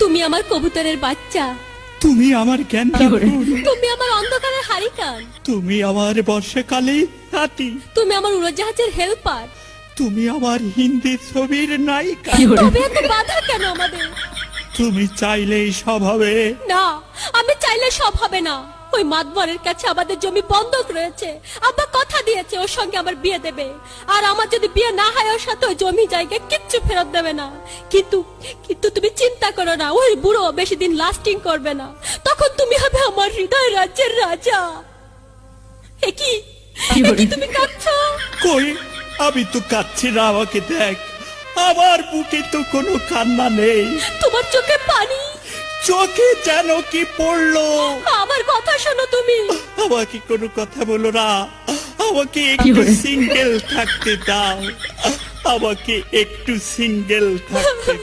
তুমি আমার কবুতরের বাচ্চা, তুমি আমার গেন্দা ফুল, তুমি আমার অন্ধকারের হারিকান, তুমি আমার বর্ষাকালে হাতি, তুমি আমার উড়োজাহাজের হেল্পার। তুমি আমার হিন্দি ছবির নায়িকা। তবে এত বাধা কেন আমাদের? তুমি চাইলেই সব হবে না, আমি চাইলে সব হবে না। ওই মাতবরের কাছে আমাদের জমি বন্ধক রয়েছে। আব্বা কথা দিয়েছে ওর সঙ্গে আমার বিয়ে দেবে, আর আমার যদি বিয়ে না হয় ওর সাথে ওই জমি জায়গা কিচ্ছু ফেরত দেবে না। কিন্তু কিন্তু তুমি চিন্তা করো না, ওই বুড়ো বেশি দিন লাস্টিং করবে না। তখন তুমি হবে আমার হৃদয় রাজ্যের রাজা। এ কি তুমি কাঁদছো? কই, আমি তো কাচ্ছি না, আমাকে দেখ, আমার বুকে তো কোনো কান্না নেই। তোমার চোখে পানি, চোখে যেন কি পড়লো। আমার কথা শোনো তুমি। আমাকে কোনো কথা বলো না, আমাকে একটু সিঙ্গেল থাকতে দাও, আমাকে একটু সিঙ্গেল থাকতে